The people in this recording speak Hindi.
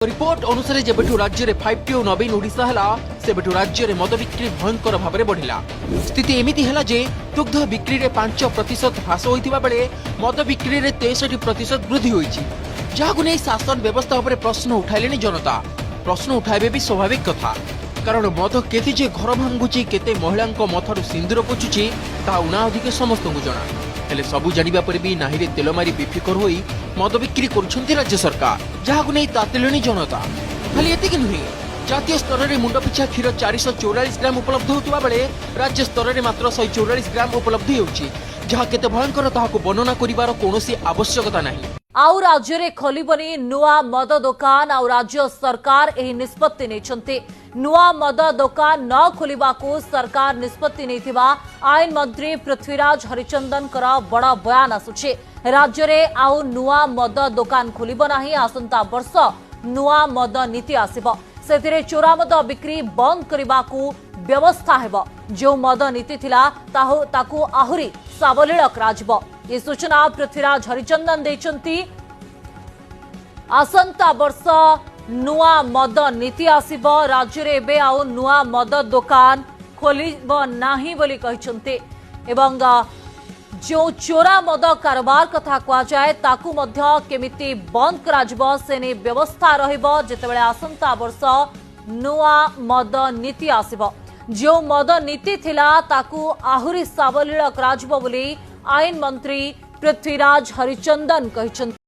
रिपोर्ट अनुसार जेबेठू राज्य में 5T और नवीन ओडिशा है सेबेठू राज्य में मद बिक्री भयंकर भाव में बढ़ला। स्थिति एमती है जे दुग्ध बिक्री में 5% ह्रास होता बेले मद बिक्री में 63% वृद्धि होती, जहां नहीं शासन व्यवस्था उपर प्रश्न उठाइले जनता। प्रश्न उठाइबे भी स्वाभाविक कथा, कारण मद केते जे घर भांगुची केते महिला मथारू सिंदूर पोछुची ता उना अधिक समस्त जना। हेले सबू जानिबा पर भी नाहिरे तेल मारी बेफिकर होई मद बिक्री करुछंती राज्य सरकार, जहां नहीं तातिलेनी जनता। खाली एतिक नुहे, जातीय स्तर में मुंड पिछा क्षीर 444 ग्राम उपलब्ध होता बेले राज्य स्तर में मात्र 144 ग्राम उपलब्ध होउची, जहां केते भयंकर ताहाको वर्णना करिवार कोनोसी आवश्यकता नाही। आउ राज्य रे खोलिबनी नुआ मद दुकान आउ राज्य सरकार एही निष्पत्ति नेछंती। नुआ मद दुकान न खोलिबाकू सरकार निष्पत्ति नेथिबा आईन मंत्री पृथ्वीराज हरिचंदन करा बड़ा बयान आसुछि। राज्य रे आउ नुआ मद दुकान खोलिबो नाही, आसंता वर्ष नुआ मद नीति आसिबो। सेतिरे चोरा मद बिक्री बंद करिबाकू व्यवस्था हेबो। जो मद नीति थिला ताकू आहुरी सावलील कराजिबो। ये सूचना पृथ्वीराज हरिचंदन देचंती। आसंता वर्ष नुआ मद नीति आसिबो। राज्य रे एबे आउ नुआ मद दुकान खोलिबो नाही बोली कहिसंती। एवं जो चोरा मद कारोबार कथा कहा जाए ताकू मध्य केमिति बंद कराजिबो सेने व्यवस्था रहिबो जेतेबेले आसंता वर्ष नुआ मद नीति आसिबो। जो मद नीति थिला ताकू आहुरी सावलील कराजिबो बोली आईन मंत्री पृथ्वीराज हरिचंदन कहिसंती।